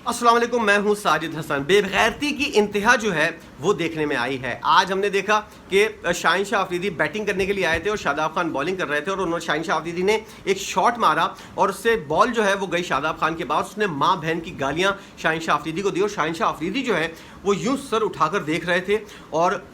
अस्सलाम वालेकुम, मैं हूं साजिद हसन। बेगैरती की इंतहा जो है वो देखने में आई है। आज हमने देखा कि शाहीन शाह अफरीदी बैटिंग करने के लिए आए थे और शादाब खान बॉलिंग कर रहे थे और उन्होंने शाहीन शाह अफरीदी ने एक शॉट मारा और उससे बॉल जो है वो गई शादाब खान के पास। उसने माँ बहन की गालियाँ शाहीन शाह अफरीदी को दी और शाहीन शाह अफरीदी जो है वो यूँ सर उठाकर देख रहे थे और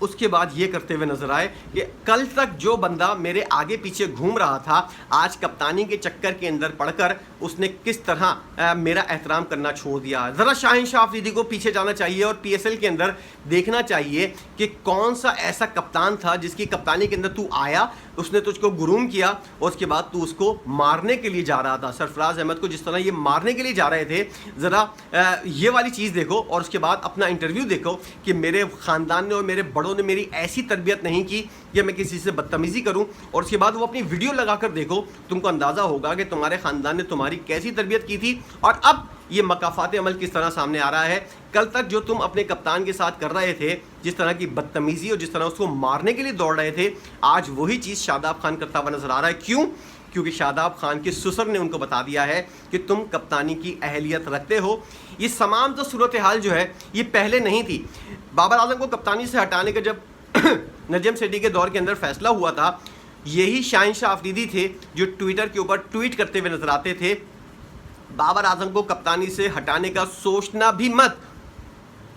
उसके बाद ये करते हुए नजर आए कि कल तक जो बंदा मेरे आगे पीछे घूम रहा था, आज कप्तानी के चक्कर के अंदर पड़कर उसने किस तरह मेरा एहतराम करना छोड़ दिया। ज़रा शाहीन शाह अफरीदी को पीछे जाना चाहिए और पीएसएल के अंदर देखना चाहिए कि कौन सा ऐसा कप्तान था जिसकी कप्तानी के अंदर तू आया, उसने तुझको गुरूम किया और उसके बाद तू उसको मारने के लिए जा रहा था। सरफराज अहमद को जिस तरह ये मारने के लिए जा रहे थे, ज़रा ये वाली चीज़ देखो और उसके बाद अपना इंटरव्यू देखो कि मेरे ख़ानदान ने और मेरे बड़ों ने मेरी ऐसी तरबियत नहीं की कि मैं किसी से बदतमीज़ी करूं। और उसके बाद वो अपनी वीडियो लगाकर देखो, तुमको अंदाज़ा होगा कि तुम्हारे ख़ानदान ने तुम्हारी कैसी तरबियत की थी और अब ये मकाफात अमल किस तरह सामने आ रहा है। कल तक जो तुम अपने कप्तान के साथ कर रहे थे, जिस तरह की बदतमीज़ी और जिस तरह उसको मारने के लिए दौड़ रहे थे, आज वही चीज़ शादाब खान करता हुआ नजर आ रहा है। क्यों? क्योंकि शादाब खान के ससुर ने उनको बता दिया है कि तुम कप्तानी की अहलियत रखते हो। ये तमाम तो सूरत हाल जो है ये पहले नहीं थी। बाबर आजम को कप्तानी से हटाने का जब नजम सेठी के दौर के अंदर फैसला हुआ था, यही शाहीन शाह अफरीदी थे जो ट्विटर के ऊपर ट्वीट करते हुए नजर आते थे, बाबर आजम को कप्तानी से हटाने का सोचना भी मत।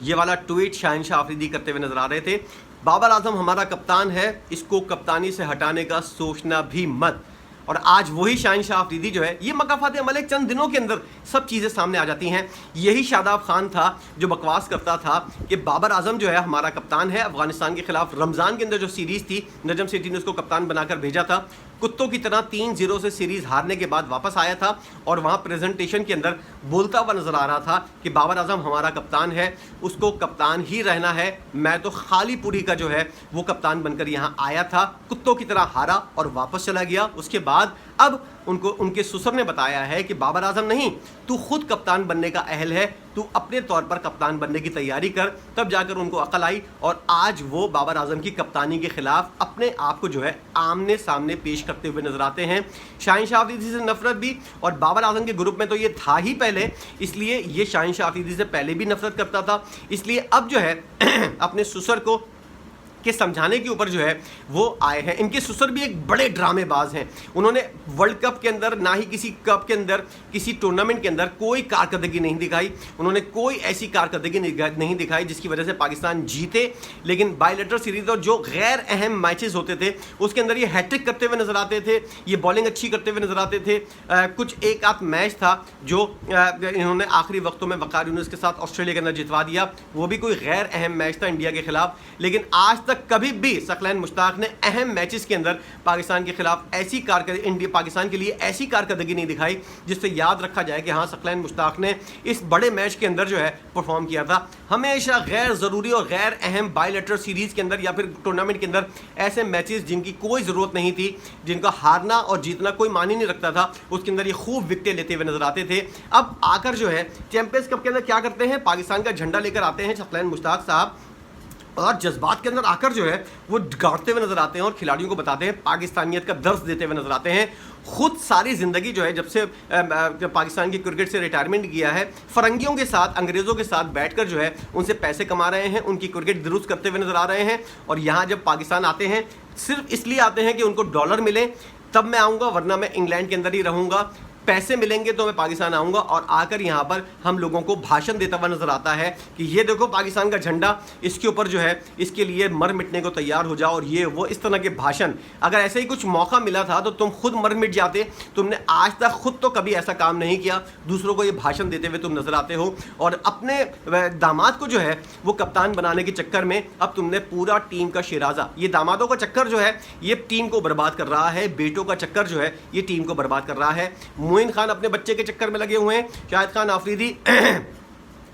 ये वाला ट्वीट शाहीन शाह अफरीदी करते हुए नजर आ रहे थे, बाबर आजम हमारा कप्तान है, इसको कप्तानी से हटाने का सोचना भी मत। और आज वही शाहीन शाह अफरीदी जो है, ये मकाफात अमल एक चंद दिनों के अंदर सब चीज़ें सामने आ जाती हैं। यही शादाब खान था जो बकवास करता था कि बाबर आजम जो है हमारा कप्तान है। अफगानिस्तान के खिलाफ रमज़ान के अंदर जो सीरीज़ थी, नजम सेठी ने उसको कप्तान बनाकर भेजा था। कुत्तों की तरह 3-0 से सीरीज़ हारने के बाद वापस आया था और वहाँ प्रेजेंटेशन के अंदर बोलता हुआ नज़र आ रहा था कि बाबर आजम हमारा कप्तान है, उसको कप्तान ही रहना है। मैं तो खाली पूरी का जो है वो कप्तान बनकर यहाँ आया था, कुत्तों की तरह हारा और वापस चला गया। उसके बाद अब उनको उनके ससुर ने बताया है कि बाबर आजम नहीं, तू खुद कप्तान बनने का अहल है, तू अपने तौर पर कप्तान बनने की तैयारी कर। तब जाकर उनको अकल आई और आज वो बाबर आजम की कप्तानी के खिलाफ अपने आप को जो है आमने सामने पेश करते हुए नजर आते हैं। शाहीन शाह अफरीदी से नफरत भी, और बाबर आजम के ग्रुप में तो ये था ही पहले, इसलिए ये शाहीन शाह अफरीदी से पहले भी नफरत करता था। इसलिए अब जो है अपने ससुर को के समझाने के ऊपर जो है वो आए हैं। इनके ससुर भी एक बड़े ड्रामेबाज हैं। उन्होंने वर्ल्ड कप के अंदर, ना ही किसी कप के अंदर, किसी टूर्नामेंट के अंदर कोई कारकर्दगी नहीं दिखाई। उन्होंने कोई ऐसी कारकर्दगी नहीं दिखाई जिसकी वजह से पाकिस्तान जीते। लेकिन बायलैटरल सीरीज और जो गैर अहम मैचेस होते थे उसके अंदर ये हैट्रिक करते हुए नजर आते थे, ये बॉलिंग अच्छी करते हुए नजर आते थे। कुछ एक आध मैच था जो इन्होंने आखिरी वक्तों में वकार यूनिस के साथ ऑस्ट्रेलिया के अंदर जितवा दिया, वो भी कोई गैर अहम मैच था इंडिया के खिलाफ। लेकिन आज तक कभी भी सकलैन मुश्ताक ने अहम मैचेस के अंदर पाकिस्तान के खिलाफ ऐसी कारकर्दगी, पाकिस्तान के लिए ऐसी कारकर्दगी नहीं दिखाई जिससे याद रखा जाए कि हाँ, सकलैन मुश्ताक ने इस बड़े मैच के अंदर जो है परफॉर्म किया था। हमेशा गैर ज़रूरी और गैर अहम बायलैटरल सीरीज़ के अंदर या फिर टूर्नामेंट के अंदर ऐसे मैचेस जिनकी कोई ज़रूरत नहीं थी, जिनका हारना और जीतना कोई मानी नहीं रखता था, उसके अंदर ये खूब विकेटें लेते हुए नजर आते थे। अब आकर जो है चैंपियंस कप के अंदर क्या करते हैं, पाकिस्तान का झंडा लेकर आते हैं सकलैन मुश्ताक साहब और जज्बात के अंदर आकर जो है वो गाड़ते हुए नजर आते हैं और खिलाड़ियों को बताते हैं, पाकिस्तानियत का दर्स देते हुए नजर आते हैं। खुद सारी ज़िंदगी जो है जब से पाकिस्तान की क्रिकेट से रिटायरमेंट किया है, फ़रंगियों के साथ, अंग्रेज़ों के साथ बैठकर जो है उनसे पैसे कमा रहे हैं, उनकी क्रिकेट दुरुस्त करते हुए नजर आ रहे हैं। और यहाँ जब पाकिस्तान आते हैं सिर्फ इसलिए आते हैं कि उनको डॉलर मिले, तब मैं आऊँगा, वरना मैं इंग्लैंड के अंदर ही रहूँगा। पैसे मिलेंगे तो मैं पाकिस्तान आऊँगा। और आकर यहाँ पर हम लोगों को भाषण देता हुआ नजर आता है कि ये देखो पाकिस्तान का झंडा, इसके ऊपर जो है इसके लिए मर मिटने को तैयार हो जाओ और ये वो इस तरह के भाषण। अगर ऐसे ही कुछ मौका मिला था तो तुम खुद मर मिट जाते। तुमने आज तक खुद तो कभी ऐसा काम नहीं किया, दूसरों को ये भाषण देते हुए तुम नजर आते हो। और अपने दामाद को जो है वो कप्तान बनाने के चक्कर में अब तुमने पूरा टीम का शिराजा, ये दामादों का चक्कर जो है ये टीम को बर्बाद कर रहा है, बेटों का चक्कर जो है ये टीम को बर्बाद कर रहा है। मोइन खान अपने बच्चे के चक्कर में लगे हुए हैं, शाहिद खान आफरीदी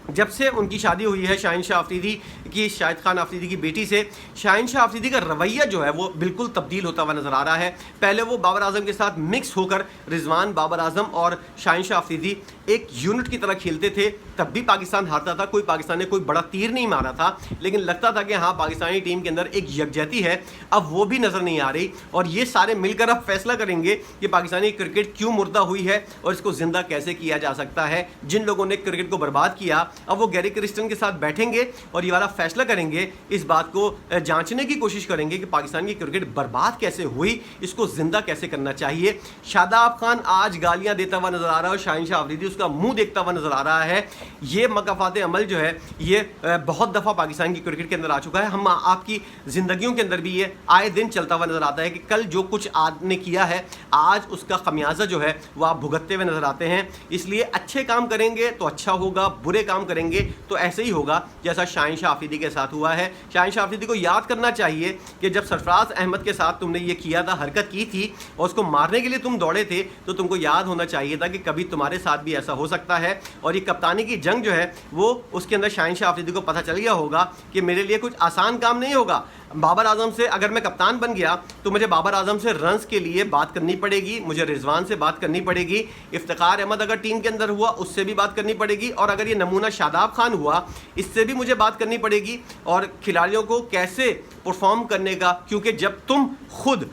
जब से उनकी शादी हुई है शाहीन शाह अफरीदी की, शाहिद खान अफरीदी की बेटी से, शाहीन शाह अफरीदी का रवैया जो है वो बिल्कुल तब्दील होता हुआ नज़र आ रहा है। पहले वो बाबर आजम के साथ मिक्स होकर रिजवान, बाबर आजम और शाहीन शाह अफरीदी एक यूनिट की तरह खेलते थे, तब भी पाकिस्तान हारता था, कोई पाकिस्तान ने कोई बड़ा तीर नहीं मारा था, लेकिन लगता था कि हाँ पाकिस्तानी टीम के अंदर एक यकजहती है। अब वो भी नज़र नहीं आ रही और ये सारे मिलकर अब फैसला करेंगे कि पाकिस्तानी क्रिकेट क्यों मुर्दा हुई है और इसको ज़िंदा कैसे किया जा सकता है। जिन लोगों ने क्रिकेट को बर्बाद किया अब वो गैरी क्रिस्टन के साथ बैठेंगे और ये वाला फैसला करेंगे, इस बात को जांचने की कोशिश करेंगे कि पाकिस्तान की क्रिकेट बर्बाद कैसे हुई, इसको ज़िंदा कैसे करना चाहिए। शादाब खान आज गालियां देता हुआ नज़र आ रहा है और शाहीन शाह अफरीदी उसका मुंह देखता हुआ नज़र आ रहा है। ये मकाफात अमल जो है ये बहुत दफ़ा पाकिस्तान की क्रिकेट के अंदर आ चुका है। हम आपकी ज़िंदगियों के अंदर भी ये आए दिन चलता हुआ नज़र आता है कि कल जो कुछ आपने किया है आज उसका खमियाजा जो है वो आप भुगतते हुए नज़र आते हैं। इसलिए अच्छे काम करेंगे तो अच्छा होगा, बुरे काम करेंगे तो ऐसे ही होगा जैसा शाहीन शाह अफरीदी के साथ हुआ है। शाहीन शाह अफरीदी को याद करना चाहिए कि जब सरफराज अहमद के साथ तुमने ये किया था, हरकत की थी और उसको मारने के लिए तुम दौड़े थे, तो तुमको याद होना चाहिए था कि कभी तुम्हारे साथ भी ऐसा हो सकता है। और ये कप्तानी की जंग जो है वो उसके अंदर शाहीन शाह अफरीदी को पता चल गया होगा कि मेरे लिए कुछ आसान काम नहीं होगा। बाबर आजम से अगर मैं कप्तान बन गया तो मुझे बाबर आजम से रन्स के लिए बात करनी पड़ेगी, मुझे रिजवान से बात करनी पड़ेगी, इफ्तिखार अहमद अगर टीम के अंदर हुआ उससे भी बात करनी पड़ेगी, और अगर ये नमूना शादाब खान हुआ इससे भी मुझे बात करनी पड़ेगी। और खिलाड़ियों को कैसे परफॉर्म करने का, क्योंकि जब तुम खुद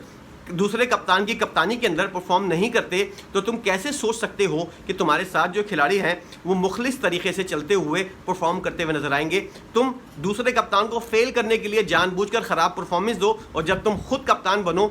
दूसरे कप्तान की कप्तानी के अंदर परफॉर्म नहीं करते तो तुम कैसे सोच सकते हो कि तुम्हारे साथ जो खिलाड़ी हैं वो मुखलिस तरीके से चलते हुए परफॉर्म करते हुए नजर आएंगे। तुम दूसरे कप्तान को फेल करने के लिए जानबूझकर ख़राब परफॉर्मेंस दो और जब तुम खुद कप्तान बनो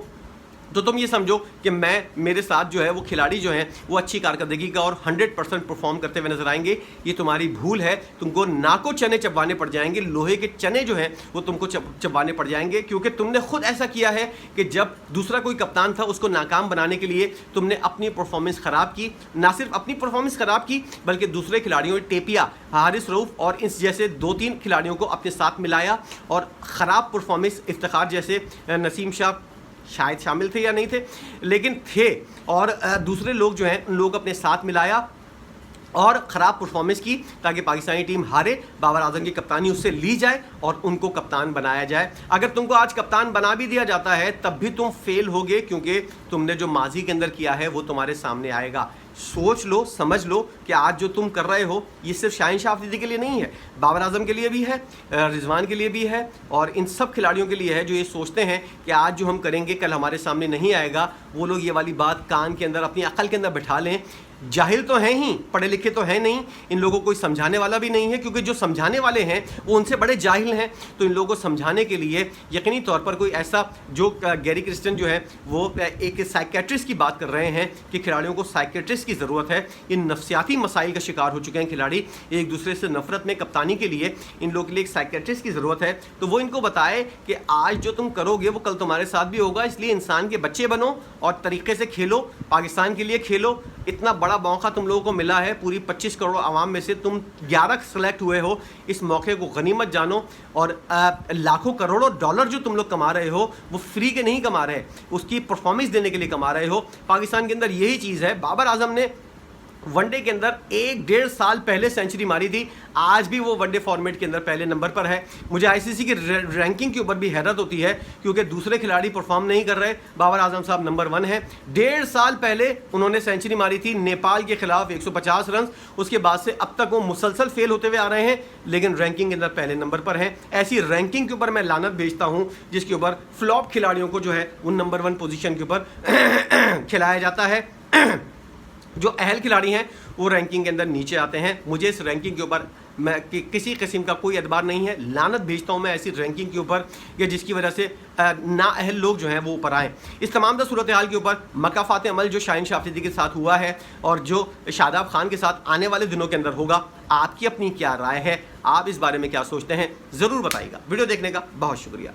तो तुम ये समझो कि मेरे साथ जो है वो खिलाड़ी जो हैं वो अच्छी कारकर्दगी का और 100% परफॉर्म करते हुए नजर आएंगे। ये तुम्हारी भूल है, तुमको नाको चने चबवाने पड़ जाएंगे, लोहे के चने जो हैं वो तुमको चबवाने पड़ जाएंगे, क्योंकि तुमने खुद ऐसा किया है कि जब दूसरा कोई कप्तान था उसको नाकाम बनाने के लिए तुमने अपनी परफॉर्मेंस ख़राब की। ना सिर्फ अपनी परफॉर्मेंस ख़राब की बल्कि दूसरे खिलाड़ियों टेपिया, हारिस रऊफ और इस जैसे 2-3 खिलाड़ियों को अपने साथ मिलाया और ख़राब परफॉर्मेंस इफ्तिखार जैसे, नसीम शाह शायद शामिल थे या नहीं थे लेकिन थे, और दूसरे लोग जो हैं उन लोग अपने साथ मिलाया और ख़राब परफॉर्मेंस की ताकि पाकिस्तानी टीम हारे, बाबर आजम की कप्तानी उससे ली जाए और उनको कप्तान बनाया जाए। अगर तुमको आज कप्तान बना भी दिया जाता है तब भी तुम फेल होगे, क्योंकि तुमने जो माजी के अंदर किया है वो तुम्हारे सामने आएगा। सोच लो, समझ लो कि आज जो तुम कर रहे हो ये सिर्फ शाहीन शाह अफरीदी के लिए नहीं है, बाबर आजम के लिए भी है, रिजवान के लिए भी है और इन सब खिलाड़ियों के लिए है जो ये सोचते हैं कि आज जो हम करेंगे कल हमारे सामने नहीं आएगा। वो लोग ये वाली बात कान के अंदर, अपनी अकल के अंदर बिठा लें। जाहिल तो हैं ही, पढ़े लिखे तो हैं नहीं, इन लोगों को कोई समझाने वाला भी नहीं है, क्योंकि जो समझाने वाले हैं वो उनसे बड़े जाहिल हैं। तो इन लोगों को समझाने के लिए यकीनी तौर पर कोई ऐसा, जो गैरी क्रिस्टन जो है वो एक साइकेट्रिस्ट की बात कर रहे हैं कि खिलाड़ियों को साइकेट्रिस्ट की ज़रूरत है। इन नफ्सियाती मसाइल का शिकार हो चुके हैं खिलाड़ी, एक दूसरे से नफरत में कप्तानी के लिए इन लोगों के लिए एक साइकेट्रिस्ट की ज़रूरत है। तो वो इनको बताए कि आज जो तुम करोगे वो कल तुम्हारे साथ भी होगा, इसलिए इंसान के बच्चे बनो और तरीके से खेलो, पाकिस्तान के लिए खेलो। इतना बड़ा मौका तुम लोगों को मिला है, पूरी 25 करोड़ आवाम में से तुम 11 सेलेक्ट हुए हो, इस मौके को गनीमत जानो। और लाखों करोड़ों डॉलर जो तुम लोग कमा रहे हो वो फ्री के नहीं कमा रहे, उसकी परफॉर्मेंस देने के लिए कमा रहे हो। पाकिस्तान के अंदर यही चीज़ है। बाबर आजम ने वनडे के अंदर 1-1.5 साल पहले सेंचुरी मारी थी, आज भी वो वनडे फॉर्मेट के अंदर पहले नंबर पर है। मुझे आईसीसी की रैंकिंग के ऊपर भी हैरत होती है, क्योंकि दूसरे खिलाड़ी परफॉर्म नहीं कर रहे, बाबर आजम साहब नंबर 1 है। 1.5 साल पहले उन्होंने सेंचुरी मारी थी नेपाल के खिलाफ 150 रन, उसके बाद से अब तक वो मुसलसल फेल होते हुए आ रहे हैं, लेकिन रैंकिंग के अंदर पहले नंबर पर हैं। ऐसी रैंकिंग के ऊपर मैं लानत भेजता हूँ जिसके ऊपर फ्लॉप खिलाड़ियों को जो है उन नंबर 1 पोजीशन के ऊपर खिलाया जाता है। जो अहल खिलाड़ी हैं वो रैंकिंग के अंदर नीचे आते हैं। मुझे इस रैंकिंग के ऊपर मैं किसी किस्म का कोई एतबार नहीं है, लानत भेजता हूँ मैं ऐसी रैंकिंग के ऊपर कि जिसकी वजह से ना अहल लोग जो हैं वो ऊपर आएँ। इस तमाम सूरत हाल के ऊपर मकाफात अमल जो शाहीन शाह अफरीदी के साथ हुआ है और जो शादाब खान के साथ आने वाले दिनों के अंदर होगा, आपकी अपनी क्या राय है, आप इस बारे में क्या सोचते हैं, ज़रूर बताइएगा। वीडियो देखने का बहुत शुक्रिया।